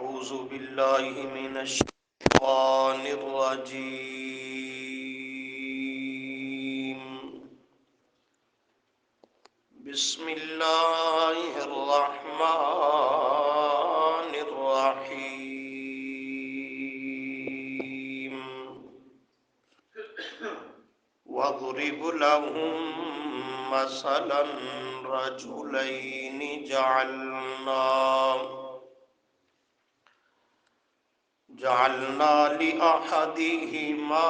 أعوذ بالله من الشيطان الرجيم. بسم الله الرحمن الرحيم. واضرب لهم مثلا رجلين جعلنا لأحدهما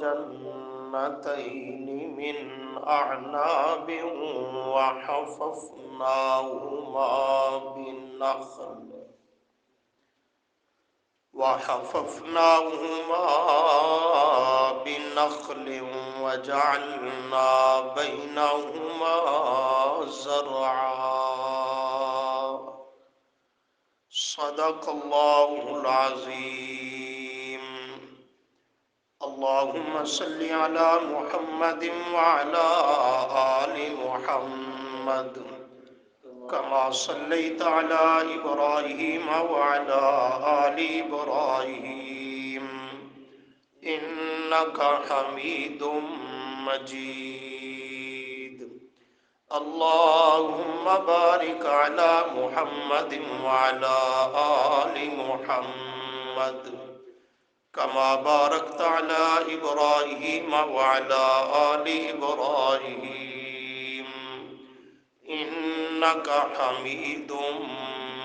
جنتين من أعناب وحففناهما بنخل وجعلنا بينهما زرعا. صدق الله العظيم. اللهم صل على محمد وعلى آل محمد كما صليت على إبراهيم وعلى آل إبراهيم إنك حميد مجيد. اللهم بارك على محمد وعلى آل محمد كما باركت على إبراهيم وعلى آل إبراهيم إنك حميد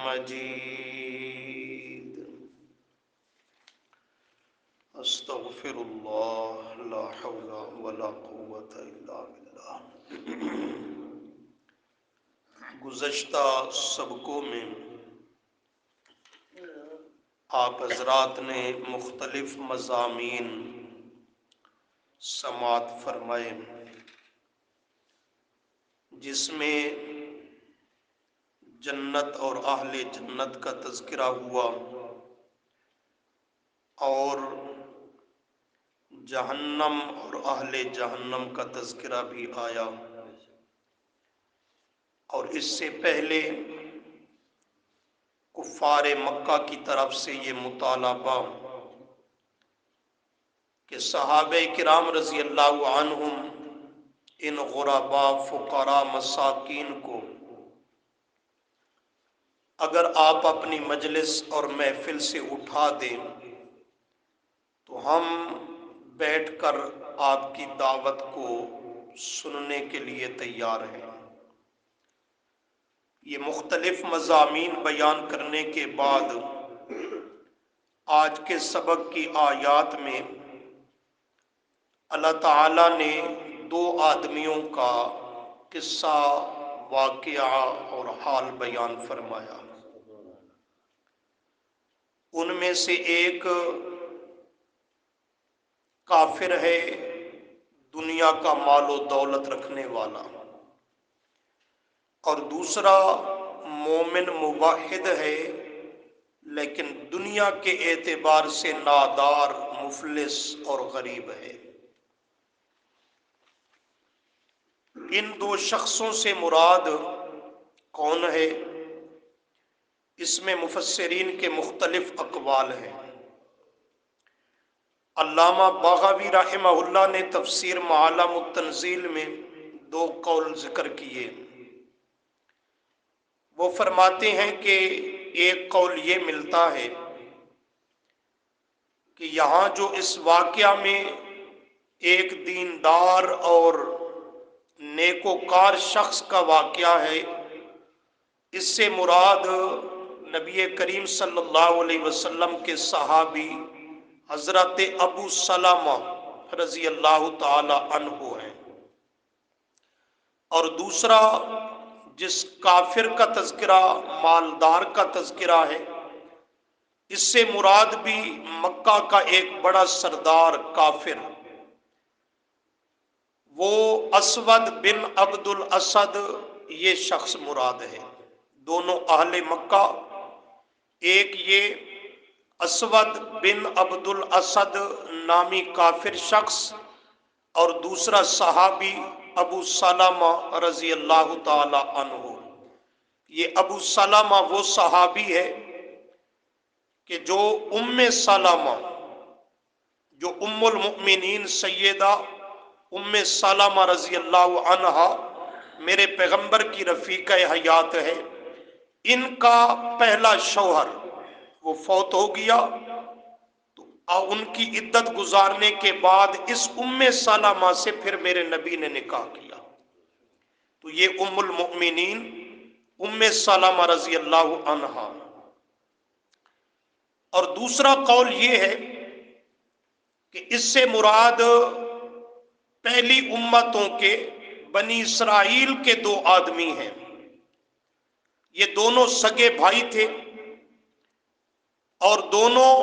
مجيد. استغفر الله لا حول ولا قوة إلا بالله. گزشتہ سبقوں میں آپ حضرات نے مختلف مضامین سماعت فرمائے، جس میں جنت اور اہل جنت کا تذکرہ ہوا اور جہنم اور اہل جہنم کا تذکرہ بھی آیا، اور اس سے پہلے کفار مکہ کی طرف سے یہ مطالبہ کہ صحابہ کرام رضی اللہ عنہم ان غرباء فقراء مساکین کو اگر آپ اپنی مجلس اور محفل سے اٹھا دیں تو ہم بیٹھ کر آپ کی دعوت کو سننے کے لیے تیار ہیں۔ یہ مختلف مضامین بیان کرنے کے بعد آج کے سبق کی آیات میں اللہ تعالیٰ نے دو آدمیوں کا قصہ، واقعہ اور حال بیان فرمایا۔ ان میں سے ایک کافر ہے، دنیا کا مال و دولت رکھنے والا، اور دوسرا مومن موحد ہے لیکن دنیا کے اعتبار سے نادار، مفلس اور غریب ہے۔ ان دو شخصوں سے مراد کون ہے؟ اس میں مفسرین کے مختلف اقوال ہیں۔ علامہ بغوی رحمہ اللہ نے تفسیر معالم التنزیل میں دو قول ذکر کیے۔ وہ فرماتے ہیں کہ ایک قول یہ ملتا ہے کہ یہاں جو اس واقعہ میں ایک دیندار اور نیکوکار شخص کا واقعہ ہے، اس سے مراد نبی کریم صلی اللہ علیہ وسلم کے صحابی حضرت ابو سلمہ رضی اللہ تعالی عنہ ہیں، اور دوسرا جس کافر کا تذکرہ، مالدار کا تذکرہ ہے، اس سے مراد بھی مکہ کا ایک بڑا سردار کافر، وہ اسود بن عبد الاسد، یہ شخص مراد ہے۔ دونوں اہل مکہ، ایک یہ اسود بن عبد الاسد نامی کافر شخص اور دوسرا صحابی ابو سلمہ رضی اللہ تعالی عنہ، یہ ابو سلمہ وہ صحابی ہے کہ جو ام سلمہ، جو ام المؤمنین سیدہ ام سلمہ رضی اللہ عنہا میرے پیغمبر کی رفیقہ حیات ہے، ان کا پہلا شوہر وہ فوت ہو گیا، تو ان کی عدت گزارنے کے بعد اس ام سلمہ سے پھر میرے نبی نے نکاح کیا، تو یہ ام المؤمنین ام سلمہ رضی اللہ عنہا۔ اور دوسرا قول یہ ہے کہ اس سے مراد پہلی امتوں کے بنی اسرائیل کے دو آدمی ہیں، یہ دونوں سگے بھائی تھے اور دونوں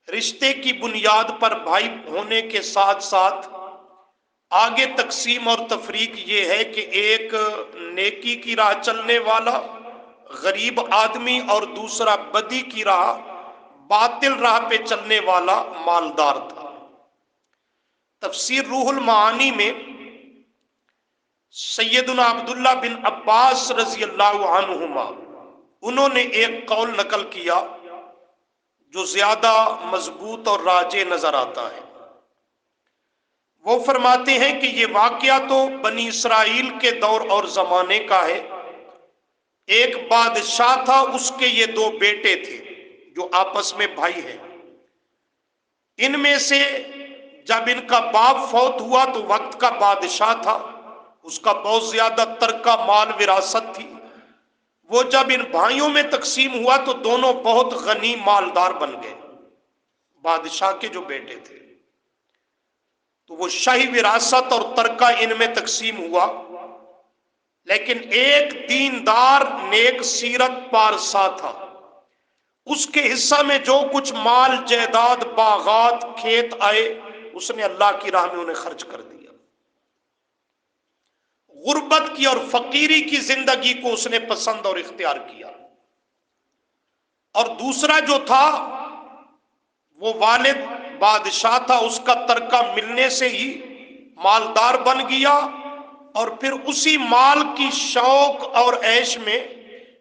رشتے کی بنیاد پر بھائی ہونے کے ساتھ ساتھ آگے تقسیم اور تفریق یہ ہے کہ ایک نیکی کی راہ چلنے والا غریب آدمی اور دوسرا بدی کی راہ باطل راہ پہ چلنے والا مالدار تھا۔ تفسیر روح المعانی میں سیدنا عبداللہ بن عباس رضی اللہ عنہما انہوں نے ایک قول نقل کیا جو زیادہ مضبوط اور راجح نظر آتا ہے۔ وہ فرماتے ہیں کہ یہ واقعہ تو بنی اسرائیل کے دور اور زمانے کا ہے، ایک بادشاہ تھا، اس کے یہ دو بیٹے تھے جو آپس میں بھائی ہیں، ان میں سے جب ان کا باپ فوت ہوا تو وقت کا بادشاہ تھا، اس کا بہت زیادہ ترکہ مال وراثت تھی، وہ جب ان بھائیوں میں تقسیم ہوا تو دونوں بہت غنی مالدار بن گئے، بادشاہ کے جو بیٹے تھے، تو وہ شاہی وراثت اور ترکہ ان میں تقسیم ہوا، لیکن ایک دیندار نیک سیرت پارسا تھا، اس کے حصہ میں جو کچھ مال جائیداد باغات کھیت آئے اس نے اللہ کی راہ میں انہیں خرچ کر دیا، غربت کی اور فقیری کی زندگی کو اس نے پسند اور اختیار کیا۔ اور دوسرا جو تھا وہ والد بادشاہ تھا، اس کا ترکہ ملنے سے ہی مالدار بن گیا، اور پھر اسی مال کی شوق اور عیش میں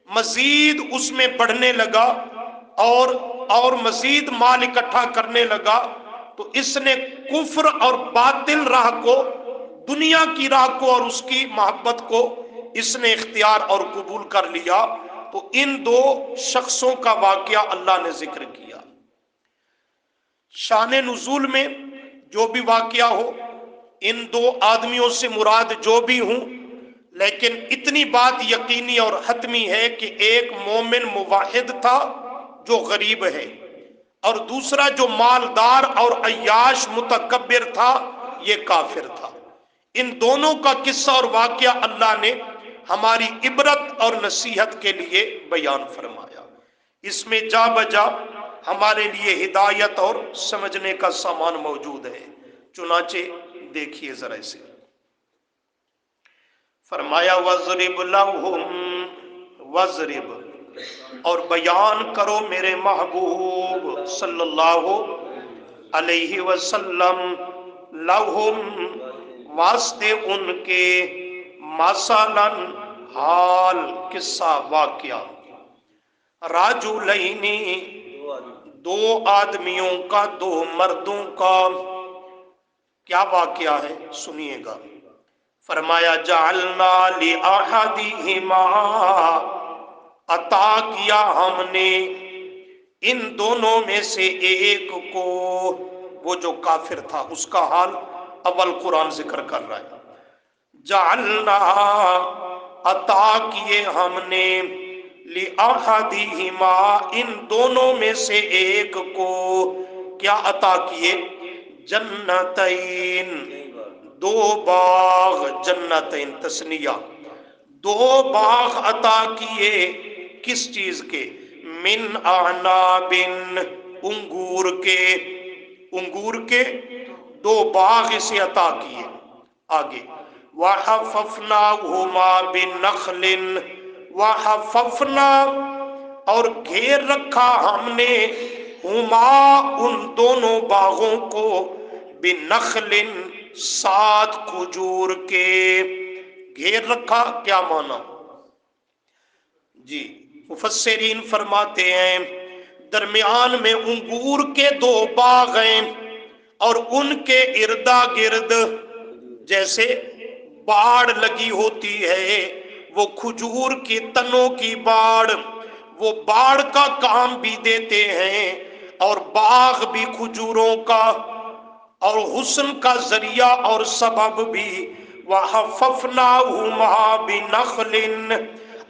مزید اس میں بڑھنے لگا اور مزید مال اکٹھا کرنے لگا، تو اس نے کفر اور باطل راہ کو، دنیا کی راہ کو اور اس کی محبت کو اس نے اختیار اور قبول کر لیا۔ تو ان دو شخصوں کا واقعہ اللہ نے ذکر کیا۔ شان نزول میں جو بھی واقعہ ہو، ان دو آدمیوں سے مراد جو بھی ہوں، لیکن اتنی بات یقینی اور حتمی ہے کہ ایک مومن موحد تھا جو غریب ہے، اور دوسرا جو مالدار اور عیاش متکبر تھا یہ کافر تھا۔ ان دونوں کا قصہ اور واقعہ اللہ نے ہماری عبرت اور نصیحت کے لیے بیان فرمایا، اس میں جا بجا ہمارے لیے ہدایت اور سمجھنے کا سامان موجود ہے، چنانچہ دیکھیے ذرا اسے۔ فرمایا وَضْرِبْ لَهُمْ، وَضْرِبْ اور بیان کرو میرے محبوب صلی اللہ علیہ وسلم، لَهُمْ واسطے ان کے، مثلاً حال قصہ واقعہ، رجلین دو آدمیوں کا، دو مردوں کا، کیا واقعہ ہے سنیے گا۔ فرمایا جعلنا لأحدہما، عطا کیا ہم نے ان دونوں میں سے ایک کو، وہ جو کافر تھا اس کا حال اول قرآن ذکر کر رہا ہے۔ جعلنا عطا کیے ہم نے، لأحدہما ان دونوں میں سے ایک کو، کیا عطا کیے؟ جنتین دو باغ، جنتین تثنیہ، دو باغ عطا کیے، کس چیز کے؟ من اعناب انگور کے، انگور کے دو باغ اسے عطا کیے۔ آگے وَحَفَفْنَاهُمَا بِنَخْلٍ، وَحَفَفْنَا اور گھیر رکھا ہم نے، ہما ان دونوں باغوں کو، بِنَخْلٍ سات کھجور کے، گھیر رکھا کیا معنی؟ جی مفسرین فرماتے ہیں درمیان میں انگور کے 2 باغ ہیں اور ان کے اردا گرد جیسے باڑ لگی ہوتی ہے، وہ کھجور کی تنوں کی باڑ، وہ باڑ کا کام بھی دیتے ہیں اور باغ بھی کھجوروں کا اور حسن کا ذریعہ اور سبب بھی۔ وَحَفَفْنَاهُمَا بِنَخْلٍ،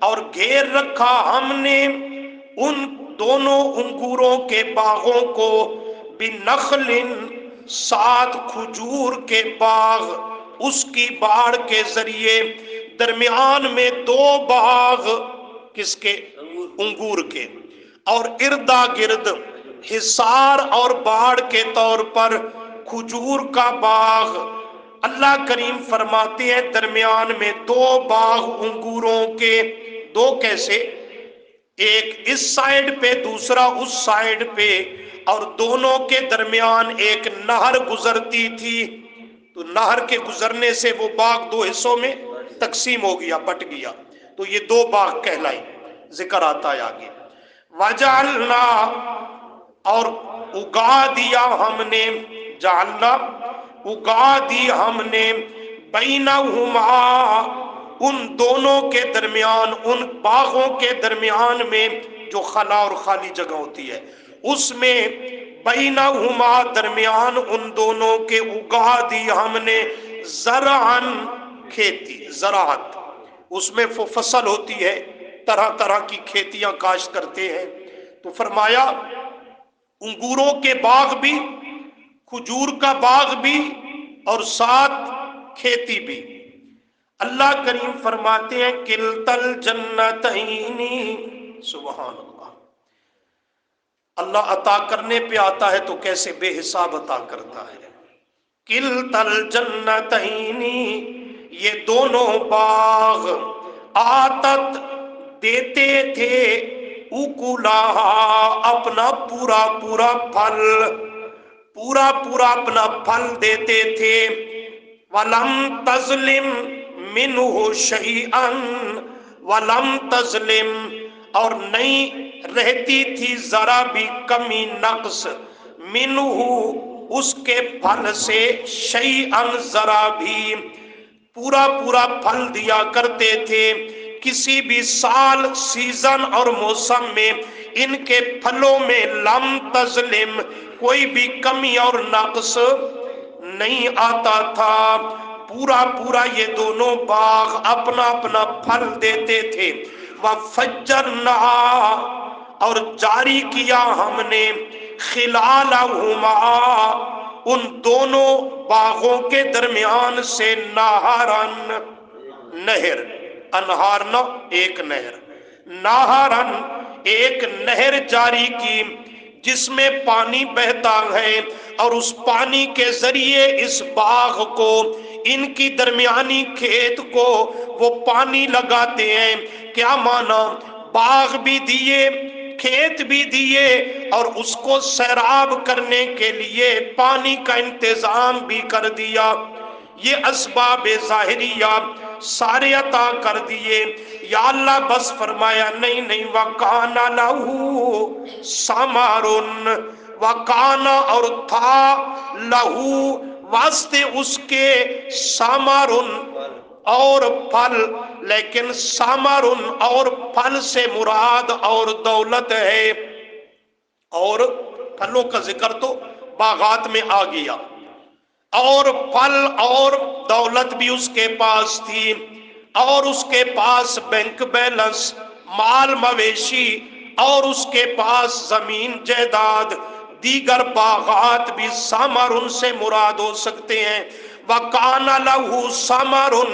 اور گھیر رکھا ہم نے ان دونوں انگوروں کے باغوں کو، بِنَخْلٍ، 7 کھجور کے باغ، اس کی باڑ کے ذریعے، درمیان میں 2 باغ کس کے؟ انگور کے، اور اردا گرد حصار اور باڑ کے طور پر کھجور کا باغ۔ اللہ کریم فرماتے ہیں درمیان میں 2 باغ انگوروں کے، 2 کیسے؟ ایک اس سائیڈ پہ دوسرا اس سائیڈ پہ، اور دونوں کے درمیان ایک نہر گزرتی تھی، تو نہر کے گزرنے سے وہ باغ 2 حصوں میں تقسیم ہو گیا، بٹ گیا، تو یہ 2 باغ کہلائی۔ ذکر آتا ہے آگے، وَجَعَلْنَا، اور اگا دیا ہم نے، جعلنا اگا دی ہم نے، بینہما، ان دونوں کے درمیان، ان باغوں کے درمیان میں جو خلا اور خالی جگہ ہوتی ہے اس میں، بینہما، درمیان ان دونوں کے، اگا دی ہم نے، زرعن، کھیتی، زراعت، اس میں فصل ہوتی ہے، طرح طرح کی کھیتیاں کاشت کرتے ہیں، تو فرمایا انگوروں کے باغ بھی، کھجور کا باغ بھی، اور ساتھ کھیتی بھی۔ اللہ کریم فرماتے ہیں کلتل جنتین، سبحان اللہ، اللہ عطا کرنے پہ آتا ہے تو کیسے بے حساب عطا کرتا ہے۔ کلتل جنتین، یہ دونوں باغ، آتت، دیتے تھے، اکلہا، اپنا پورا پورا پھل، پورا پورا اپنا پھل دیتے تھے، وَلَمْ تَظْلِمْ مِنْهُ شَيْئًا، وَلَمْ تَظْلِمْ، اور نہیں رہتی تھی ذرا بھی کمی نقص، مِنْهُ، اس کے پھل سے، شَيْئًا، ذرا بھی، پورا پورا پھل دیا کرتے تھے، کسی بھی سال، سیزن اور موسم میں ان کے پھلوں میں لم تظلم، کوئی بھی کمی اور نقص نہیں آتا تھا، پورا پورا یہ دونوں باغ اپنا اپنا پھل دیتے تھے۔ وَفَجَّرْنَا، اور جاری کیا ہم نے، خِلَالَهُمَا، ان دونوں باغوں کے درمیان سے، نہرن، نہر، انہار نہ ایک نہر، نہرن، ایک نہر جاری کی جس میں پانی بہتا ہے، اور اس پانی کے ذریعے اس باغ کو، ان کی درمیانی کھیت کو وہ پانی لگاتے ہیں۔ کیا مانا؟ باغ بھی دیے، کھیت بھی دیے، اور اس کو سیراب کرنے کے لیے پانی کا انتظام بھی کر دیا۔ یہ اسباب ظاہریہ سارے عطا کر دیے۔ یا اللہ بس فرمایا نہیں نہیں، وَقَانَ لَهُ ثَمَرٌ، وَقَانَ، اور تھا، لَهُ، واسطے اس کے، ثَمَرٌ، اور پھل، لیکن ثمر، اور پھل سے مراد اور دولت ہے، اور پھلوں کا ذکر تو باغات میں آ گیا، اور پھل اور دولت بھی اس کے پاس تھی، اور اس کے پاس بینک بیلنس، مال مویشی، اور اس کے پاس زمین جائیداد، دیگر باغات بھی ثمر سے مراد ہو سکتے ہیں۔ وَقَانَ لَهُ ثَمَرٌ،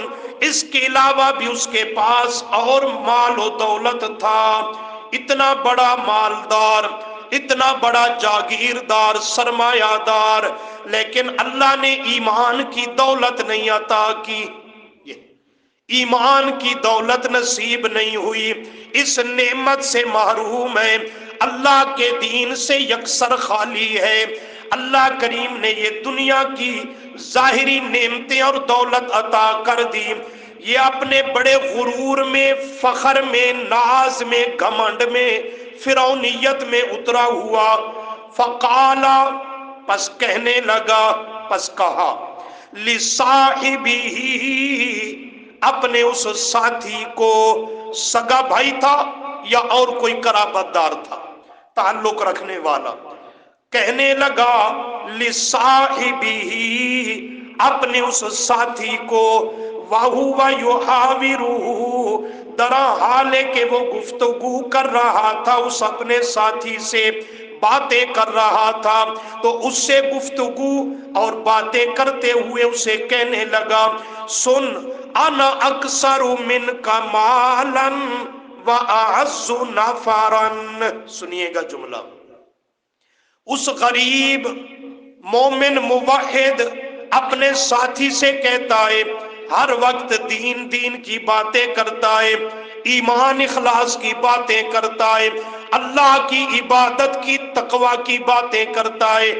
اس کے علاوہ بھی اس کے پاس اور مال و دولت تھا، اتنا بڑا مالدار، اتنا بڑا جاگیردار، سرمایہ دار، لیکن اللہ نے ایمان کی دولت نہیں عطا کی، ایمان کی دولت نصیب نہیں ہوئی، اس نعمت سے محروم ہے، اللہ کے دین سے یکسر خالی ہے۔ اللہ کریم نے یہ دنیا کی ظاہری نعمتیں اور دولت عطا کر دی، یہ اپنے بڑے غرور میں، فخر میں، ناز میں، گھمنڈ میں، فرعونیت میں اترا ہوا. فقالا، پس کہنے لگا، پس کہا، لصاحبہ، اپنے اس ساتھی کو، سگا بھائی تھا یا اور کوئی قرابت دار تھا، تعلق رکھنے والا، کہنے لگا لصاحبہ، اپنے اس ساتھی کو، وَهُوَ يُحَاوِرُهُ، درا حال ہے کہ وہ گفتگو کر رہا تھا اس اپنے ساتھی سے، باتیں کر رہا تھا. تو اس سے گفتگو اور باتیں کرتے ہوئے اسے کہنے لگا، سن، انا اکثر منک مالا واعز نفرا. سنیے گا جملہ، اس غریب مومن موحد اپنے ساتھی سے کہتا ہے، ہر وقت دین دین کی باتیں کرتا ہے، ایمان اخلاص کی باتیں کرتا ہے، اللہ کی عبادت کی، تقوی کی باتیں کرتا ہے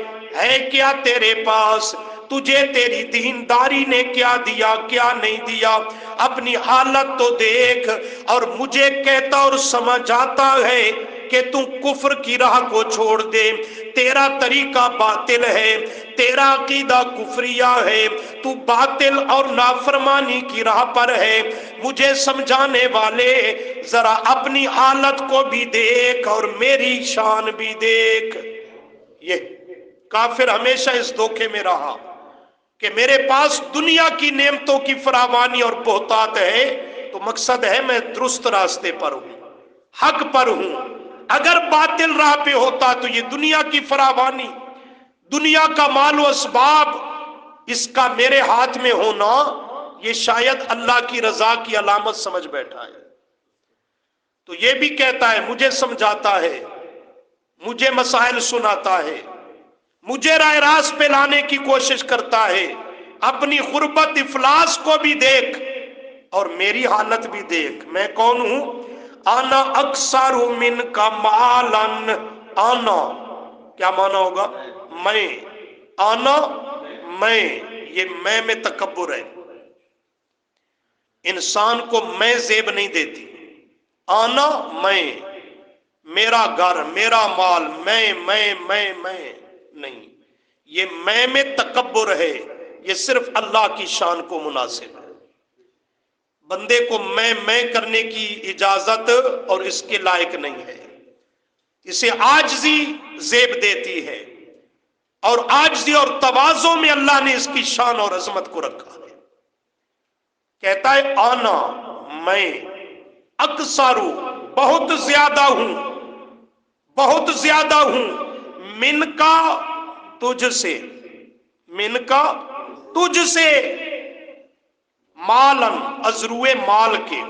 کیا تیرے پاس؟ تجھے تیری دینداری نے کیا دیا، کیا نہیں دیا؟ اپنی حالت تو دیکھ. اور مجھے کہتا اور سمجھاتا ہے کہ تو کفر کی راہ کو چھوڑ دے، تیرا طریقہ باطل ہے، تیرا عقیدہ کفریہ ہے، تو باطل اور نافرمانی کی راہ پر ہے. مجھے سمجھانے والے، ذرا اپنی حالت کو بھی دیکھ اور میری شان بھی دیکھ. یہ کافر ہمیشہ اس دھوکے میں رہا کہ میرے پاس دنیا کی نعمتوں کی فراوانی اور بہتات ہے، تو مقصد ہے میں درست راستے پر ہوں، حق پر ہوں. اگر باطل راہ پہ ہوتا تو یہ دنیا کی فراوانی، دنیا کا مال و اسباب، اس کا میرے ہاتھ میں ہونا، یہ شاید اللہ کی رضا کی علامت سمجھ بیٹھا ہے. تو یہ بھی کہتا ہے، مجھے سمجھاتا ہے، مجھے مسائل سناتا ہے، مجھے راہ راست پہ لانے کی کوشش کرتا ہے. اپنی غربت افلاس کو بھی دیکھ اور میری حالت بھی دیکھ. میں کون ہوں؟ انا اکثر منک مالا. آنا کیا مانا ہوگا؟ میں. آنا میں، یہ میں تکبر ہے. انسان کو میں زیب نہیں دیتی. آنا میں، میرا گھر، میرا مال، میں نہیں. یہ میں تکبر ہے. یہ صرف اللہ کی شان کو مناسب ہے. بندے کو میں کرنے کی اجازت اور اس کے لائق نہیں ہے. اسے عاجزی زیب دیتی ہے، اور عاجزی اور تواضع میں اللہ نے اس کی شان اور عظمت کو رکھا ہے. کہتا ہے آنا میں، اکثر بہت زیادہ ہوں، بہت زیادہ ہوں، من کا تجھ سے، من کا تجھ سے، مالن ازروئے مال کے،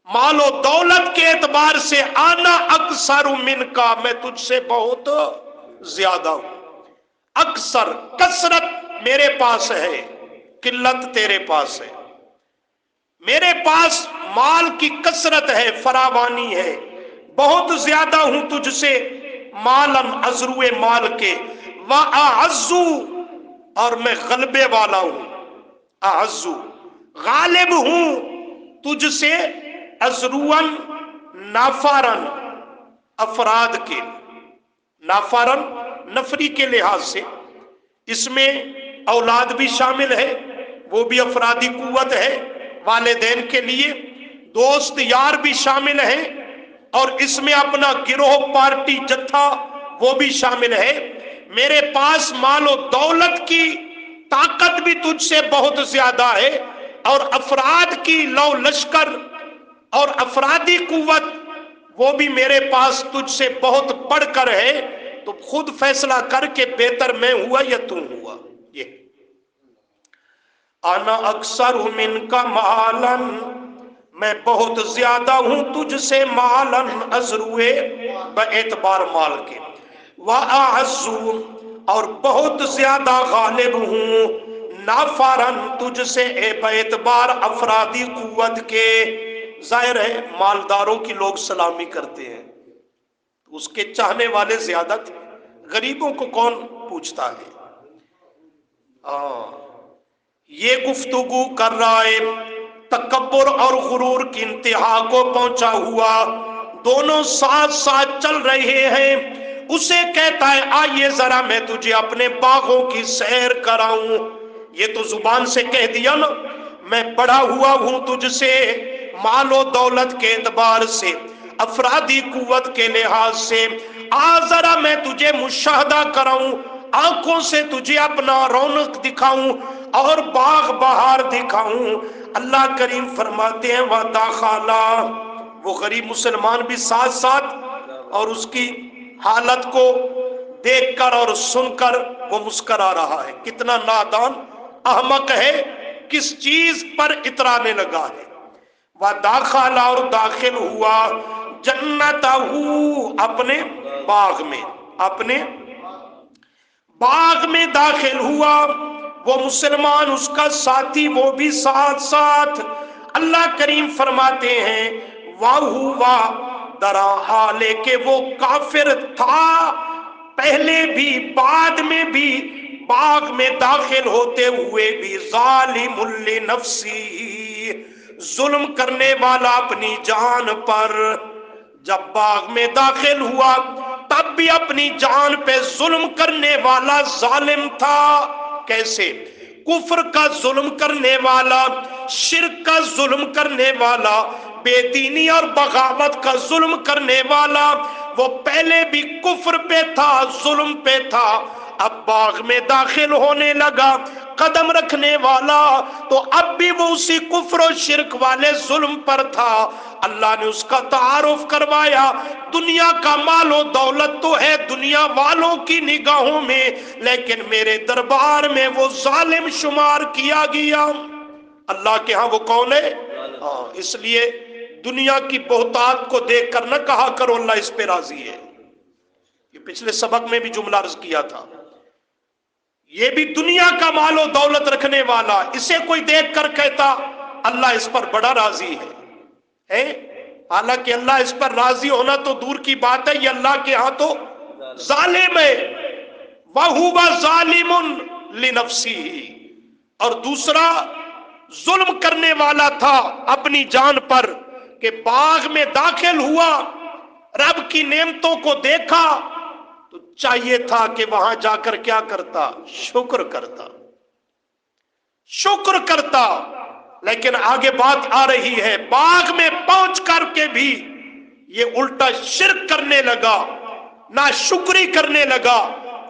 مال و دولت کے اعتبار سے، آنا اکثر من کا، میں تجھ سے بہت زیادہ ہوں. اکثر، کثرت میرے پاس ہے، قلت تیرے پاس ہے. میرے پاس مال کی کثرت ہے، فراوانی ہے، بہت زیادہ ہوں تجھ سے، مالن ازروئے مال کے، وَأَعَزُّ، اور میں غلبے والا ہوں، اعزو غالب ہوں تجھ سے، ازرون نافارن افراد کے، نافارن نفری کے لحاظ سے، اس میں اولاد بھی شامل ہے، وہ بھی افرادی قوت ہے والدین کے لیے، دوست یار بھی شامل ہیں، اور اس میں اپنا گروہ پارٹی جتھا وہ بھی شامل ہے. میرے پاس مال و دولت کی طاقت بھی تجھ سے بہت زیادہ ہے، اور افراد کی لو لشکر اور افرادی قوت وہ بھی میرے پاس تجھ سے بہت بڑھ کر ہے. تو خود فیصلہ کر کے بہتر میں ہوا یا تو ہوا. یہ انا اکثر منک مالا، میں بہت زیادہ ہوں تجھ سے، مالن ازروئے باعتبار مال کے، واعز، اور بہت زیادہ غالب ہوں، نافارن تجھ سے، باعتبار افرادی قوت کے. ظاہر ہے مالداروں کی لوگ سلامی کرتے ہیں، اس کے چاہنے والے زیادہ تھے، غریبوں کو کون پوچھتا ہے. یہ گفتگو کر رہا ہے تکبر اور غرور کی انتہا کو پہنچا ہوا، دونوں ساتھ ساتھ چل رہے ہیں، اسے کہتا ہے آئیے ذرا میں تجھے اپنے باغوں کی سیر کراؤں۔ یہ تو زبان سے کہہ دیا نا، میں بڑا ہوا ہوں تجھ سے، مال و دولت کے اعتبار سے، افرادی قوت کے لحاظ سے، آ ذرا میں تجھے مشاہدہ کراؤں، آنکھوں سے تجھے اپنا رونق دکھاؤں اور باغ بہار دکھاؤں۔ اللہ کریم فرماتے ہیں وَدَخَلَ، وہ غریب مسلمان بھی ساتھ ساتھ، اور اس کی حالت کو دیکھ کر اور سن کر وہ مسکرا رہا ہے۔ کتنا نادان احمق ہے، کس چیز پر اترانے لگا ہے۔ وَدَخَلَ، اور داخل ہوا، جَنَّتَهُ، اپنے باغ میں، اپنے باغ میں داخل ہوا، وہ مسلمان اس کا ساتھی وہ بھی ساتھ ساتھ۔ اللہ کریم فرماتے ہیں وَهُوَ، درا حالے کہ وہ کافر تھا پہلے بھی بعد میں بھی، باغ میں داخل ہوتے ہوئے بھی، ظالم لنفسی، ظلم کرنے والا اپنی جان پر۔ جب باغ میں داخل ہوا تب بھی اپنی جان پہ ظلم کرنے والا ظالم تھا۔ کیسے؟ کفر کا ظلم کرنے والا، شرک کا ظلم کرنے والا، بے دینی اور بغاوت کا ظلم کرنے والا، وہ پہلے بھی کفر پہ تھا، ظلم پہ تھا، اب باغ میں داخل ہونے لگا قدم رکھنے والا تو اب بھی وہ اسی کفر و شرک والے ظلم پر تھا۔ اللہ نے اس کا تعارف کروایا، دنیا کا مال و دولت تو ہے دنیا والوں کی نگاہوں میں، لیکن میرے دربار میں وہ ظالم شمار کیا گیا۔ اللہ کے ہاں وہ کون ہے؟ ہاں، اس لیے دنیا کی بہتات کو دیکھ کر نہ کہا کرو اللہ اس پہ راضی ہے۔ یہ پچھلے سبق میں بھی جملہ عرض کیا تھا، یہ بھی دنیا کا مال و دولت رکھنے والا، اسے کوئی دیکھ کر کہتا اللہ اس پر بڑا راضی ہے، حالانکہ اللہ اس پر راضی ہونا تو دور کی بات ہے، یہ اللہ کے ہاں تو ظالم ہے۔ وَهُوَ ظَالِمٌ لِنَفْسِهِ، اور دوسرا ظلم کرنے والا تھا اپنی جان پر، کہ باغ میں داخل ہوا، رب کی نعمتوں کو دیکھا تو چاہیے تھا کہ وہاں جا کر کیا کرتا؟ شکر کرتا، شکر کرتا، لیکن آگے بات آ رہی ہے، باغ میں پہنچ کر کے بھی یہ الٹا شرک کرنے لگا، ناشکری کرنے لگا،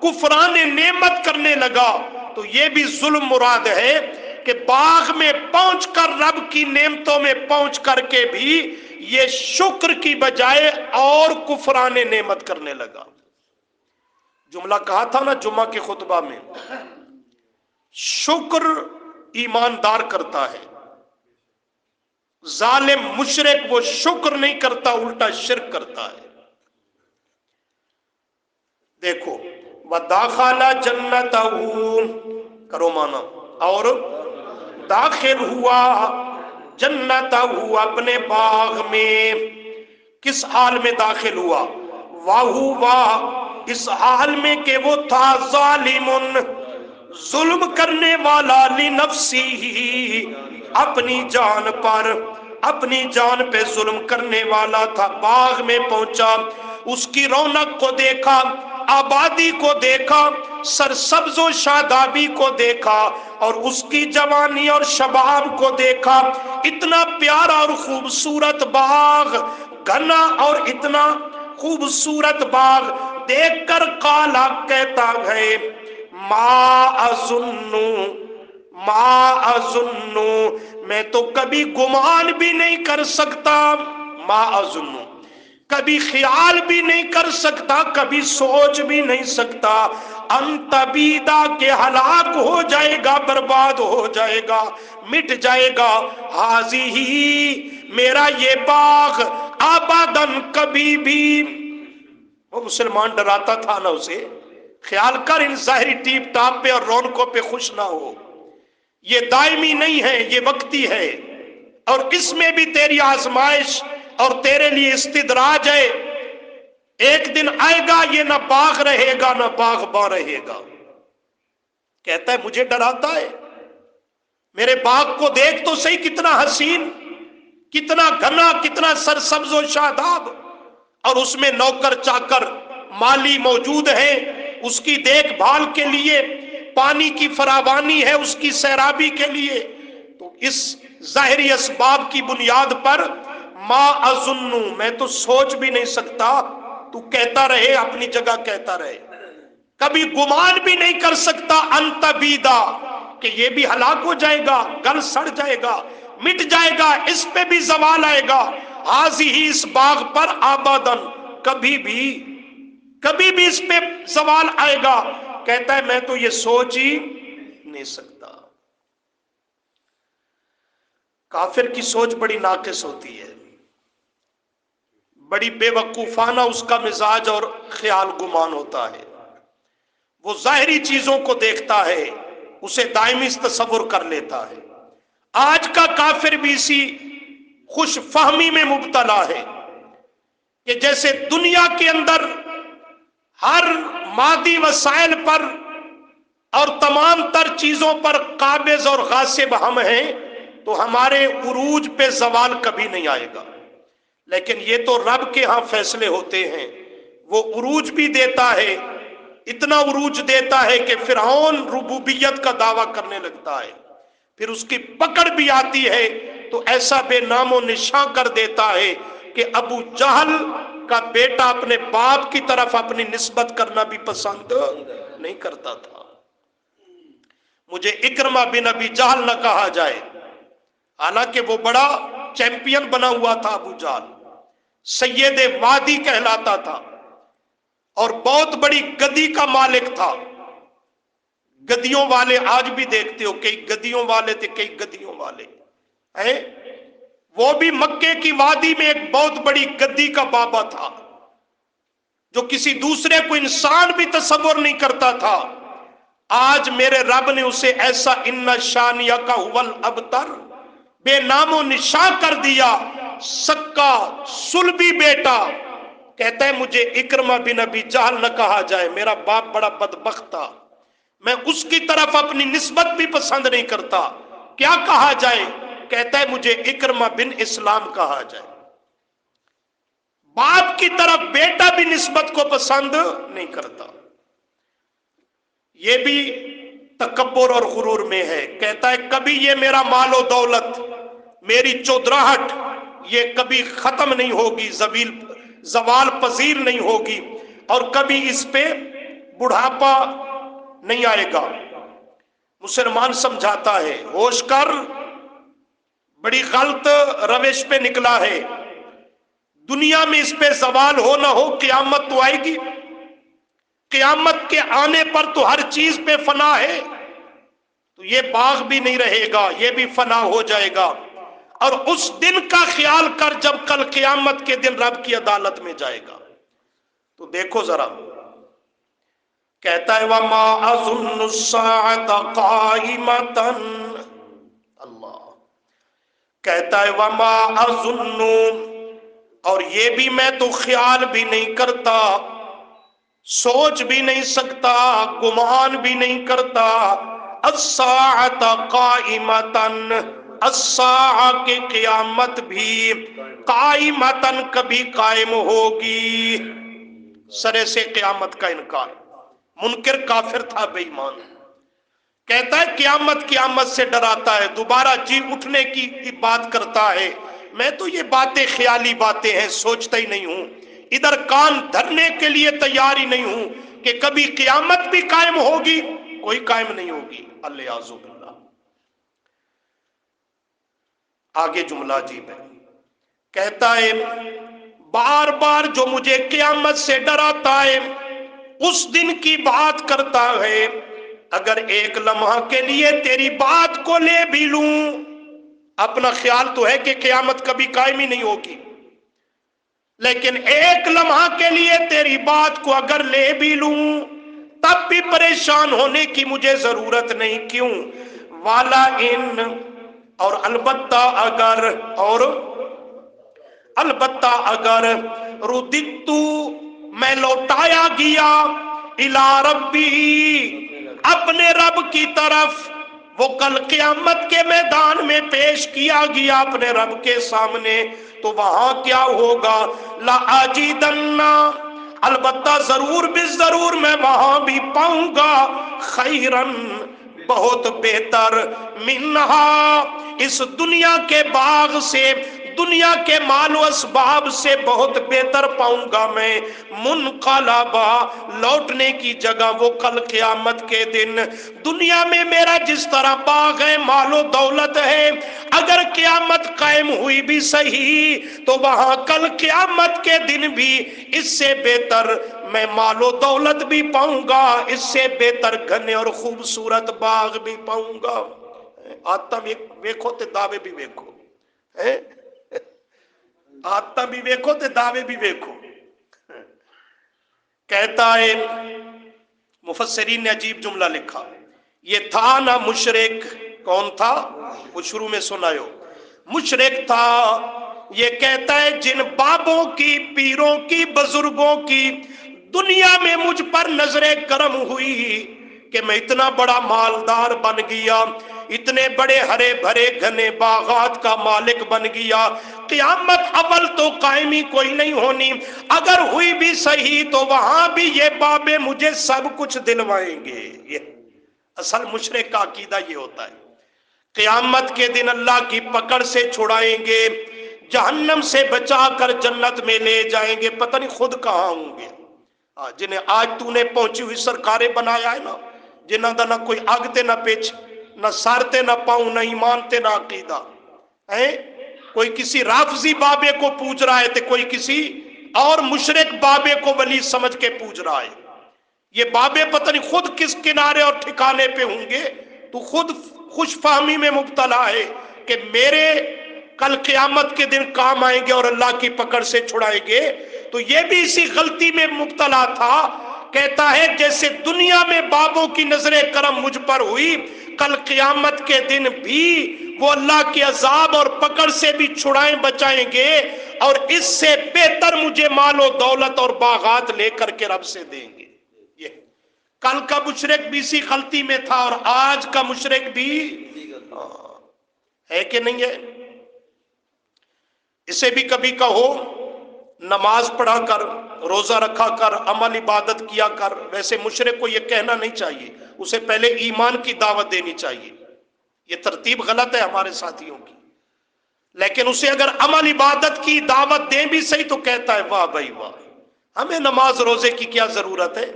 کفران نعمت کرنے لگا، تو یہ بھی ظلم مراد ہے کہ باغ میں پہنچ کر رب کی نعمتوں میں پہنچ کر کے بھی یہ شکر کی بجائے اور کفران نعمت کرنے لگا۔ جملہ کہا تھا نا جمعہ کے خطبہ میں، شکر ایماندار کرتا ہے، ظالم مشرک وہ شکر نہیں کرتا، الٹا شرک کرتا ہے۔ دیکھو وَدَخَلَ جَنَّتَهُ، کرو مانا، اور داخل ہوا جنتہو، اپنے باغ میں۔ کس حال میں داخل ہوا؟ وَهُوَ، اس حال میں کہ وہ تھا ظالم، ظلم کرنے والا، لنفسہ، اپنی جان پر، اپنی جان پہ ظلم کرنے والا تھا۔ باغ میں پہنچا، اس کی رونق کو دیکھا، آبادی کو دیکھا، سرسبز و شادابی کو دیکھا، اور اس کی جوانی اور شباب کو دیکھا، اتنا پیارا اور خوبصورت باغ، گھنا اور اتنا خوبصورت باغ دیکھ کر قالا، کہتا ہے ما اظن، میں تو کبھی گمان بھی نہیں کر سکتا، ما اظن، کبھی خیال بھی نہیں کر سکتا، کبھی سوچ بھی نہیں سکتا، انت بیدا کے ہلاک ہو جائے گا، برباد ہو جائے گا، مٹ جائے گا، حاضی ہی میرا یہ باغ، آبادن، کبھی بھی۔ وہ مسلمان ڈراتا تھا نا اسے، خیال کر ان ظاہری ٹیپ ٹاپ پہ اور رونقوں پہ خوش نہ ہو، یہ دائمی نہیں ہے، یہ وقتی ہے، اور اس میں بھی تیری آزمائش اور تیرے لیے استدراج ہے، ایک دن آئے گا یہ نہ باغ رہے گا نہ باغ باں رہے گا۔ کہتا ہے مجھے ڈراتا ہے، میرے باغ کو دیکھ تو صحیح، کتنا حسین، کتنا گھنا، کتنا سرسبز و شاداب، اور اس میں نوکر چاکر مالی موجود ہیں، اس کی دیکھ بھال کے لیے پانی کی فراوانی ہے، اس کی سیرابی کے لیے۔ تو اس ظاہری اسباب کی بنیاد پر ما اظن، میں تو سوچ بھی نہیں سکتا، تو کہتا رہے، اپنی جگہ کہتا رہے، کبھی گمان بھی نہیں کر سکتا انت بیدا، کہ یہ بھی ہلاک ہو جائے گا، گل سڑ جائے گا، مٹ جائے گا، اس پہ بھی زوال آئے گا، حاضی ہی اس باغ پر آبادن، کبھی بھی اس پہ زوال آئے گا۔ کہتا ہے میں تو یہ سوچ ہی نہیں سکتا۔ کافر کی سوچ بڑی ناقص ہوتی ہے، بڑی بے وقوفانہ اس کا مزاج اور خیال گمان ہوتا ہے، وہ ظاہری چیزوں کو دیکھتا ہے، اسے دائمی تصور کر لیتا ہے۔ آج کا کافر بھی اسی خوش فہمی میں مبتلا ہے کہ جیسے دنیا کے اندر ہر مادی وسائل پر اور تمام تر چیزوں پر قابض اور غاصب ہم ہیں، تو ہمارے عروج پہ زوال کبھی نہیں آئے گا، لیکن یہ تو رب کے ہاں فیصلے ہوتے ہیں، وہ عروج بھی دیتا ہے، اتنا عروج دیتا ہے کہ فرعون ربوبیت کا دعویٰ کرنے لگتا ہے، پھر اس کی پکڑ بھی آتی ہے تو ایسا بے نام و نشاں کر دیتا ہے کہ ابو جہل کا بیٹا اپنے باپ کی طرف اپنی نسبت کرنا بھی پسند نہیں کرتا تھا۔ مجھے اکرمہ بن ابی جہل نہ کہا جائے، حالانکہ وہ بڑا چیمپئن بنا ہوا تھا، ابو جہل سید وادی کہلاتا تھا اور بہت بڑی گدی کا مالک تھا۔ گدیوں والے آج بھی دیکھتے ہو، کئی گدیوں والے تھے، کئی گدیوں والے ہیں، وہ بھی مکے کی وادی میں ایک بہت بڑی گدی کا بابا تھا، جو کسی دوسرے کو انسان بھی تصور نہیں کرتا تھا۔ آج میرے رب نے اسے ایسا ان شانیہ کا ہول ابتر بے نام و نشاں کر دیا، سکا سلبی بیٹا۔ کہتا ہے مجھے اکرمہ بن ابی جہل نہ کہا جائے، میرا باپ بڑا بدبخت تھا، میں اس کی طرف اپنی نسبت بھی پسند نہیں کرتا، کیا کہا جائے؟ کہتا ہے مجھے اکرمہ بن اسلام کہا جائے۔ باپ کی طرف بیٹا بھی نسبت کو پسند نہیں کرتا۔ یہ بھی تکبر اور غرور میں ہے، کہتا ہے کبھی یہ میرا مال و دولت، میری چودراہٹ، یہ کبھی ختم نہیں ہوگی، زوال پذیر نہیں ہوگی، اور کبھی اس پہ بڑھاپا نہیں آئے گا۔ مسلمان سمجھاتا ہے ہوش کر، بڑی غلط روش پہ نکلا ہے، دنیا میں اس پہ زوال ہو نہ ہو، قیامت تو آئے گی، قیامت کے آنے پر تو ہر چیز پہ فنا ہے، تو یہ باغ بھی نہیں رہے گا، یہ بھی فنا ہو جائے گا۔ اور اس دن کا خیال کر جب کل قیامت کے دن رب کی عدالت میں جائے گا، تو دیکھو ذرا، کہتا ہے وَمَا أَظُنُّ السَّاعَةَ قَائِمَةً، اللہ کہتا ہے وَمَا أَظُنُّ، اور یہ بھی میں تو خیال بھی نہیں کرتا، سوچ بھی نہیں سکتا، گمان بھی نہیں کرتا، السَّاعَةَ قَائِمَةً، السَّاعَةَ کی قیامت بھی قائمتاً کبھی قائم ہوگی۔ سرے سے قیامت کا انکار، منکر کافر تھا، بے ایمان، کہتا ہے قیامت سے ڈراتا ہے، دوبارہ جی اٹھنے کی بات کرتا ہے، میں تو یہ باتیں خیالی باتیں ہیں، سوچتا ہی نہیں ہوں، ادھر کان دھرنے کے لیے تیار ہی نہیں ہوں کہ کبھی قیامت بھی قائم ہوگی، کوئی قائم نہیں ہوگی، الیاذ باللہ۔ آگے جملہ عجیب ہے، کہتا ہے بار بار جو مجھے قیامت سے ڈراتا ہے، اس دن کی بات کرتا ہے، اگر ایک لمحہ کے لیے تیری بات کو لے بھی لوں، اپنا خیال تو ہے کہ قیامت کبھی قائم ہی نہیں ہوگی، لیکن ایک لمحہ کے لیے تیری بات کو اگر لے بھی لوں، تب بھی پریشان ہونے کی مجھے ضرورت نہیں، کیوں؟ والا ان، اور البتہ اگر، اور البتہ اگر رددتو، میں لوٹایا گیا، الی ربی، اپنے رب کی طرف، وہ کل قیامت کے میدان میں پیش کیا گیا اپنے رب کے سامنے، تو وہاں کیا ہوگا؟ لَأَجِدَنَّ، البتہ ضرور بھی ضرور میں وہاں بھی پاؤں گا، خیرن، بہت بہتر، منہا، اس دنیا کے باغ سے، دنیا کے مال و اسباب سے بہت بہتر پاؤں گا میں، منقلبا، لوٹنے کی جگہ وہ کل قیامت کے دن۔ دنیا میں میرا جس طرح باغ ہے، مال و دولت ہے، اگر قیامت قائم ہوئی بھی صحیح تو وہاں کل قیامت کے دن بھی اس سے بہتر میں مال و دولت بھی پاؤں گا، اس سے بہتر گھنے اور خوبصورت باغ بھی پاؤں گا۔ آتا ویکھو تے دعوے بھی ویکھو، آتا بھی ویکھو تے دعوے بھی ویکھو۔ کہتا ہے مفسرین نے عجیب جملہ لکھا، یہ تھا نا مشرک، کون تھا؟ وہ شروع میں سنایو، مشرک تھا، یہ کہتا ہے جن بابوں کی، پیروں کی، بزرگوں کی دنیا میں مجھ پر نظر کرم ہوئی کہ میں اتنا بڑا مالدار بن گیا، اتنے بڑے ہرے بھرے گھنے باغات کا مالک بن گیا، قیامت اول تو قائم ہی کوئی نہیں ہونی، اگر ہوئی بھی صحیح تو وہاں بھی یہ بابے مجھے سب کچھ دلوائیں گے۔ یہ اصل مشرک کا عقیدہ یہ ہوتا ہے، قیامت کے دن اللہ کی پکڑ سے چھڑائیں گے، جہنم سے بچا کر جنت میں لے جائیں گے، پتہ نہیں خود کہاں ہوں گے۔ جنہیں آج تو نے پہنچی ہوئی سرکاریں بنایا ہے نا، جنہاں دا نہ کوئی آگ تے نہ پیچھے، نہ سار تے نہ پاؤں، نہ ایمان تے نہ عقیدہ، کوئی کسی رافضی بابے کو پوج رہا ہے تے کوئی کسی اور مشرک بابے کو ولی سمجھ کے پوج رہا ہے۔ یہ بابے پتہ نہیں خود کس کنارے اور ٹھکانے پہ ہوں گے، تو خود خوش فہمی میں مبتلا ہے کہ میرے کل قیامت کے دن کام آئیں گے اور اللہ کی پکڑ سے چھڑائیں گے۔ تو یہ بھی اسی غلطی میں مبتلا تھا، کہتا ہے جیسے دنیا میں بابوں کی نظر کرم مجھ پر ہوئی، کل قیامت کے دن بھی وہ اللہ کے عذاب اور پکڑ سے بھی چھڑائیں بچائیں گے، اور اس سے بہتر مجھے مال و دولت اور باغات لے کر کے رب سے دیں گے۔ یہ کل کا مشرک بھی اسی غلطی میں تھا، اور آج کا مشرک بھی ہے کہ نہیں ہے؟ اسے بھی کبھی کہو نماز پڑھا کر، روزہ رکھا کر، عمل عبادت کیا کر، ویسے مشرک کو یہ کہنا نہیں چاہیے، اسے پہلے ایمان کی دعوت دینی چاہیے۔ یہ ترتیب غلط ہے ہمارے ساتھیوں کی، لیکن اسے اگر عمل عبادت کی دعوت دیں بھی صحیح تو کہتا ہے واہ بھائی واہ، ہمیں نماز روزے کی کیا ضرورت ہے،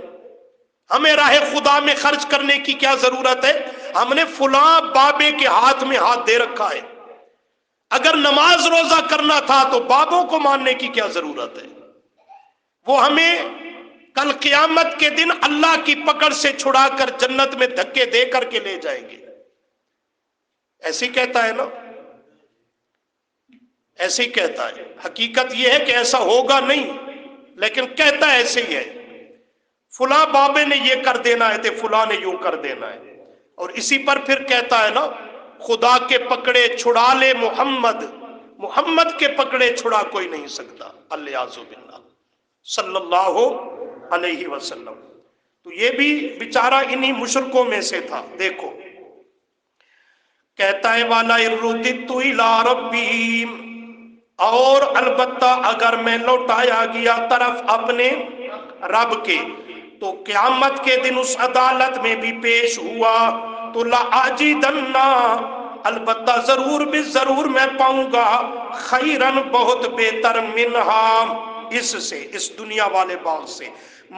ہمیں راہ خدا میں خرچ کرنے کی کیا ضرورت ہے، ہم نے فلاں بابے کے ہاتھ میں ہاتھ دے رکھا ہے، اگر نماز روزہ کرنا تھا تو بابوں کو ماننے کی کیا ضرورت ہے، وہ ہمیں کل قیامت کے دن اللہ کی پکڑ سے چھڑا کر جنت میں دھکے دے کر کے لے جائیں گے۔ ایسے ہی کہتا ہے نا، ایسے ہی کہتا ہے، حقیقت یہ ہے کہ ایسا ہوگا نہیں، لیکن کہتا ہے ایسے ہی ہے، فلاں بابے نے یہ کر دینا ہے تے فلاں نے یوں کر دینا ہے، اور اسی پر پھر کہتا ہے نا، خدا کے پکڑے چھڑا لے محمد، محمد کے پکڑے چھڑا کوئی نہیں سکتا، الیاذ باللہ صلی اللہ علیہ وسلم۔ تو یہ بھی بیچارہ انہی مشرکوں میں سے تھا۔ دیکھو کہتا ہے والا رددت الی ربی، اور البتہ اگر میں لوٹایا گیا طرف اپنے رب کے، تو قیامت کے دن اس عدالت میں بھی پیش ہوا تو لَأَجِدَنَّ، البتہ ضرور بھی ضرور میں پاؤں گا، خیرن بہت بہتر، منہا، اس سے، اس دنیا والے باغ سے،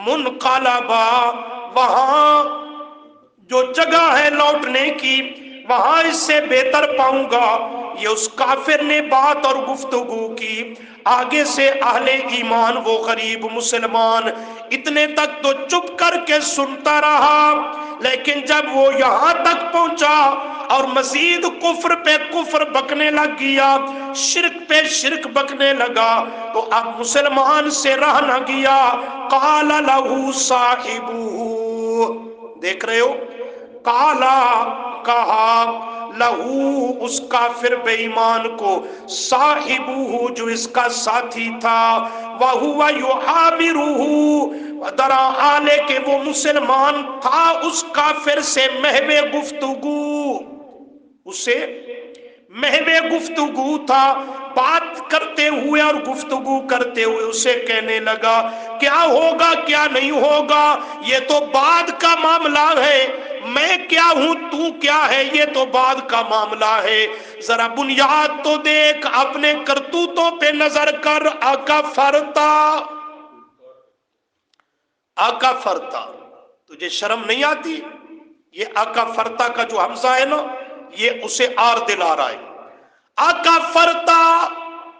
منقلبا، وہاں جو جگہ ہے لوٹنے کی وہاں اس سے بہتر پاؤں گا۔ یہ اس کافر نے بات اور گفتگو کی، آگے سے اہل ایمان وہ غریب مسلمان اتنے تک تو چپ کر کے سنتا رہا، لیکن جب وہ یہاں تک پہنچا اور مزید کفر پہ کفر بکنے لگ گیا، شرک پہ شرک بکنے لگا، تو اب مسلمان سے رہ نہ گیا۔ قال لہو صاحبہ، دیکھ رہے ہو، قالا، کہا، لہو، اس کافر بے ایمان کو، صاحبہ، جو اس کا ساتھی تھا، وَهُوَ يُحَاوِرُهُ، درا آلے کہ وہ مسلمان تھا اس کافر سے محو گفتگو، اسے محو گفتگو تھا، بات کرتے ہوئے اور گفتگو کرتے ہوئے اسے کہنے لگا کیا ہوگا کیا نہیں ہوگا یہ تو بعد کا معاملہ ہے، میں کیا ہوں تو کیا ہے یہ تو بعد کا معاملہ ہے، ذرا بنیاد تو دیکھ، اپنے کرتوتوں پہ نظر کر۔ آقا فرتا، آقا فرتا، تجھے شرم نہیں آتی؟ یہ آقا فرتا کا جو حمزہ ہے نا یہ اسے آر دلا رہا ہے۔ آقا فرتا،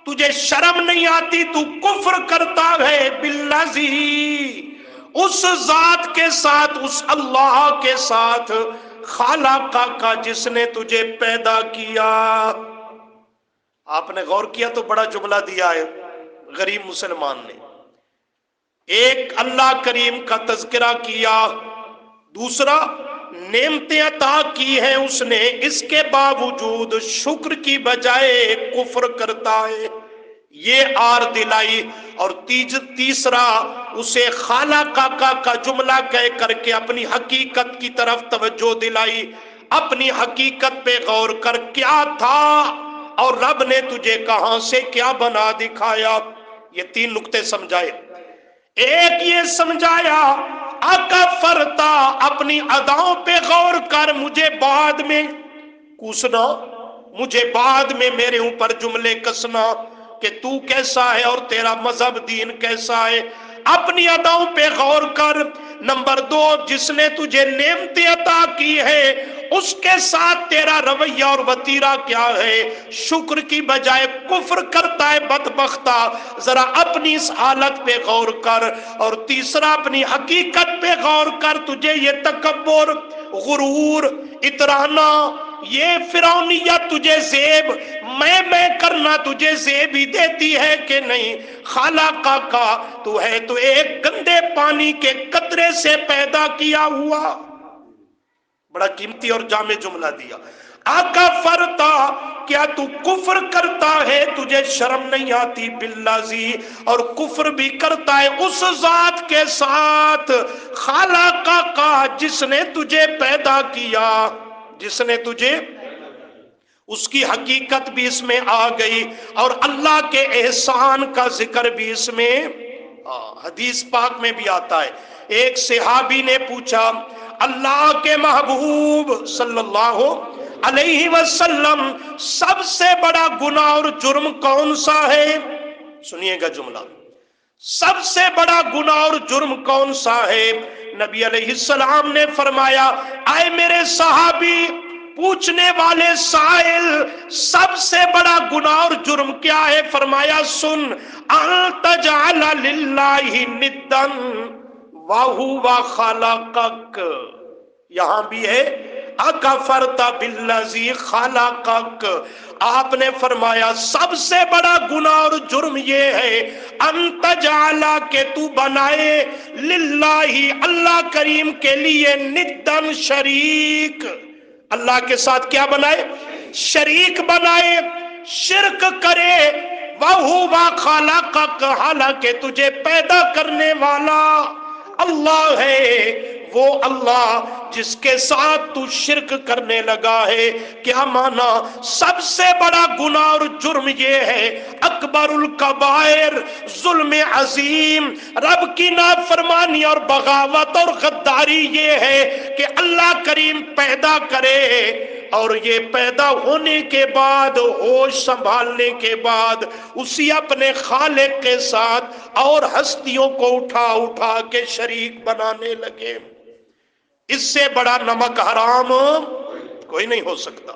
تجھے شرم نہیں آتی؟ تو کفر کرتا ہے باللذی، اس ذات کے ساتھ، اس اللہ کے ساتھ، خالق کا جس نے تجھے پیدا کیا۔ آپ نے غور کیا تو بڑا جملہ دیا ہے غریب مسلمان نے، ایک اللہ کریم کا تذکرہ کیا، دوسرا نعمتیں عطا کی ہیں اس نے، اس کے باوجود شکر کی بجائے کفر کرتا ہے، یہ آر دلائی، اور تیسرا اسے خالق کا جملہ کہہ کر کے اپنی حقیقت کی طرف توجہ دلائی۔ اپنی حقیقت پہ غور کر، کیا تھا اور رب نے تجھے کہاں سے کیا بنا دکھایا۔ یہ تین نقطے سمجھائے۔ ایک یہ سمجھایا آقا فرتا اپنی اداؤں پہ غور کر، مجھے بعد میں کوسنا، مجھے بعد میں میرے اوپر جملے کسنا کہ تو کیسا ہے اور تیرا مذہب دین کیسا ہے، اپنی اداؤں پہ غور کر۔ نمبر دو، جس نے تجھے نعمتیں عطا کی ہے اس کے ساتھ تیرا رویہ اور وتیرہ کیا ہے، شکر کی بجائے کفر کرتا ہے بدبختہ، ذرا اپنی اس حالت پہ غور کر۔ اور تیسرا اپنی حقیقت پہ غور کر، تجھے یہ تکبر، غرور، اترانا، یہ فرعونیت تجھے زیب، میں کرنا تجھے زیب ہی دیتی ہے کہ نہیں؟ خالق کا تو ہے تو ایک گندے پانی کے قطرے سے پیدا کیا ہوا۔ بڑا قیمتی اور جامع جملہ دیا۔ آقا فرتا، کیا تو کفر کرتا ہے؟ تجھے شرم نہیں آتی باللذی، اور کفر بھی کرتا ہے اس ذات کے ساتھ خالق کا جس نے تجھے پیدا کیا، جس نے تجھے، اس کی حقیقت بھی اس میں آ گئی اور اللہ کے احسان کا ذکر بھی اس میں۔ حدیث پاک میں بھی آتا ہے، ایک صحابی نے پوچھا اللہ کے محبوب صلی اللہ علیہ وسلم سب سے بڑا گناہ اور جرم کون سا ہے؟ سنیے گا جملہ، سب سے بڑا گناہ اور جرم کون سا ہے؟ نبی علیہ السلام نے فرمایا اے میرے صحابی، پوچھنے والے سائل، سب سے بڑا گناہ اور جرم کیا ہے؟ فرمایا سن، ان تجعل للہ ندا وَهُوَ خَلَقَكَ۔ یہاں بھی ہے اکفرت بالذی خلقک۔ آپ نے فرمایا سب سے بڑا گناہ اور جرم یہ ہے ان تجعل، کہ تو بنائے، للہ اللہ کریم کے لیے، ندن شریک، اللہ کے ساتھ کیا بنائے؟ شریک بنائے، شرک کرے۔ وَهُوَ خَلَقَكَ، حالانکہ تجھے پیدا کرنے والا اللہ ہے، وہ اللہ جس کے ساتھ تو شرک کرنے لگا ہے۔ کیا مانا؟ سب سے بڑا گناہ اور جرم یہ ہے، اکبر الکبائر، ظلم عظیم، رب کی نافرمانی اور بغاوت اور غداری یہ ہے کہ اللہ کریم پیدا کرے اور یہ پیدا ہونے کے بعد، ہوش سنبھالنے کے بعد، اسی اپنے خالق کے ساتھ اور ہستیوں کو اٹھا اٹھا کے شریک بنانے لگے۔ اس سے بڑا نمک حرام کوئی نہیں ہو سکتا۔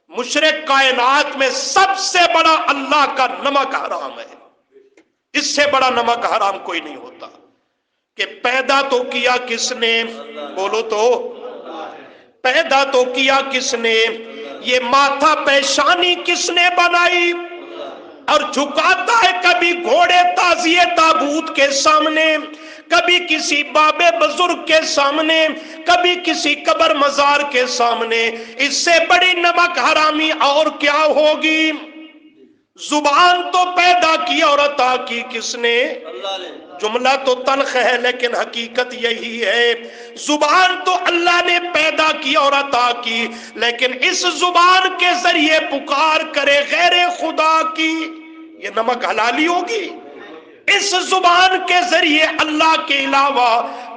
مشرک کائنات میں سب سے بڑا اللہ کا نمک حرام ہے، اس سے بڑا نمک حرام کوئی نہیں ہوتا۔ کہ پیدا تو کیا کس نے؟ بولو تو، پیدا تو کیا کس نے؟ یہ ماتھا پیشانی کس نے بنائی؟ اور جھکاتا ہے کبھی گھوڑے تازیے تابوت کے سامنے، کبھی کسی باب بزرگ کے سامنے، کبھی کسی قبر مزار کے سامنے۔ اس سے بڑی نمک حرامی اور کیا ہوگی؟ زبان تو پیدا کی اور عطا کی کس نے؟ جملہ تو تلخ ہے لیکن حقیقت یہی ہے، زبان تو اللہ نے پیدا کی اور عطا کی، لیکن اس زبان کے ذریعے پکار کرے غیر خدا کی، یہ نمک حلالی ہوگی؟ اس زبان کے ذریعے اللہ کے علاوہ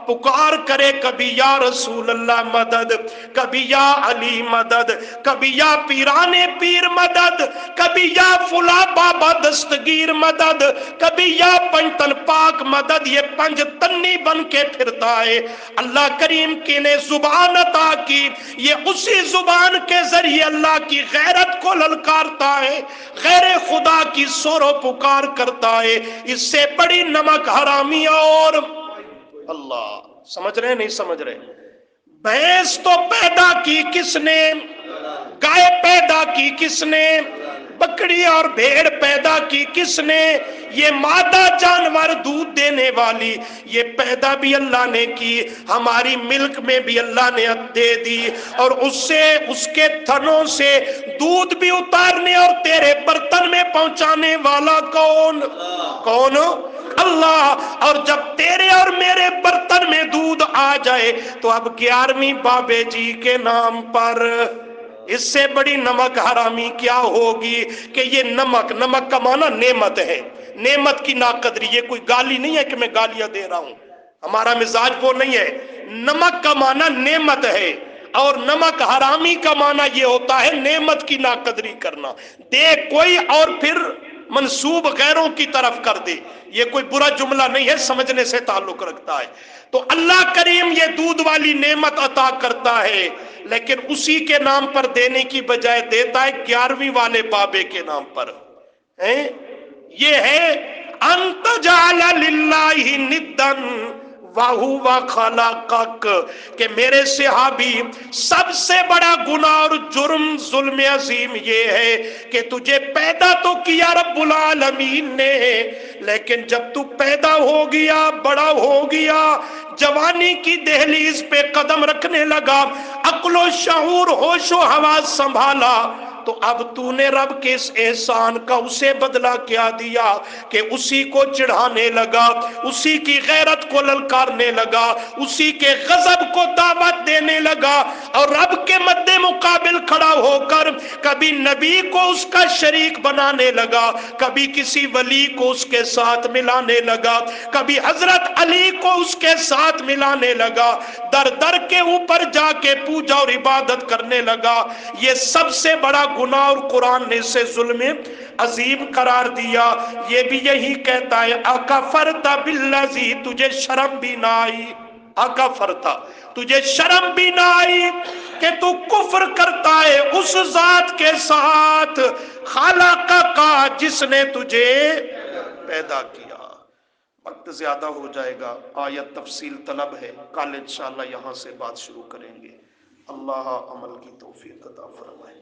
پکار کرے، کبھی یا رسول اللہ مدد، کبھی یا علی مدد، کبھی یا پیران پیر مدد، کبھی یا فلاں بابا دستگیر مدد، کبھی یا پنجتن پاک مدد، یہ پنج تنی بن کے پھرتا ہے۔ اللہ کریم کی نے زبان عطا کی، یہ اسی زبان کے ذریعے اللہ کی غیرت کو للکارتا ہے، غیر خدا کی سور و پکار کرتا ہے۔ اس سے بڑی نمک حرامی اور اللہ، سمجھ رہے نہیں سمجھ رہے؟ بھینس تو پیدا کی کس نے؟ گائے پیدا کی کس نے؟ بکری اور بھیڑ پیدا کی کس نے؟ یہ مادہ جانور دودھ دینے والی، یہ پیدا بھی اللہ نے کی، ہماری ملک میں بھی اللہ نے دے دی، اور اس سے اس کے تھنوں سے دودھ بھی اتارنے اور تیرے برتن میں پہنچانے والا کون؟ کون؟ اللہ۔ اور جب تیرے اور میرے برتن میں دودھ آ جائے تو اب 11ویں بابے جی کے نام پر اس سے بڑی نمک حرامی کیا ہوگی؟ کہ یہ نمک کا معنی نعمت ہے، نعمت کی ناقدری، یہ کوئی گالی نہیں ہے کہ میں گالیاں دے رہا ہوں، ہمارا مزاج وہ نہیں ہے۔ نمک کا معنی نعمت ہے، اور نمک حرامی کا معنی یہ ہوتا ہے نعمت کی ناقدری کرنا، دے کوئی اور پھر منسوب غیروں کی طرف کر دے، یہ کوئی برا جملہ نہیں ہے، سمجھنے سے تعلق رکھتا ہے۔ تو اللہ کریم یہ دودھ والی نعمت عطا کرتا ہے، لیکن اسی کے نام پر دینے کی بجائے دیتا ہے 11ویں والے بابے کے نام پر۔ یہ ہے انت جعل للہ ندن وَهُوَ خَلَقَكَ، کہ میرے صحابی سب سے بڑا گناہ اور جرم ظلم عظیم یہ ہے کہ تجھے پیدا تو کیا رب العالمین نے، لیکن جب تو پیدا ہو گیا، بڑا ہو گیا، جوانی کی دہلیز پہ قدم رکھنے لگا، عقل و شعور ہوش و حواس سنبھالا، تو اب تو نے رب کے اس احسان کا اسے بدلہ کیا دیا کہ اسی کو چڑھانے لگا، اسی کی غیرت کو للکارنے لگا، اسی کے غضب کو دعوت دینے لگا، اور رب کے مد مقابل کھڑا ہو کر کبھی نبی کو اس کا شریک بنانے لگا، کبھی کسی ولی کو اس کے ساتھ ملانے لگا، کبھی حضرت علی کو اس کے ساتھ ملانے لگا، در در کے اوپر جا کے پوجا اور عبادت کرنے لگا۔ یہ سب سے بڑا گناہ، اور قرآن نے اسے ظلم عظیم قرار دیا۔ یہ بھی یہی کہتا ہے اکفرت بالذی، تجھے شرم بھی نہ آئی؟ اکفرتا، تجھے شرم بھی نہ آئی کہ تو کفر کرتا ہے اس ذات کے ساتھ خالق کا جس نے تجھے پیدا کیا۔ وقت زیادہ ہو جائے گا، آیت تفصیل طلب ہے، کل انشاءاللہ یہاں سے بات شروع کریں گے۔ اللہ عمل کی توفیق عطا فرمائے۔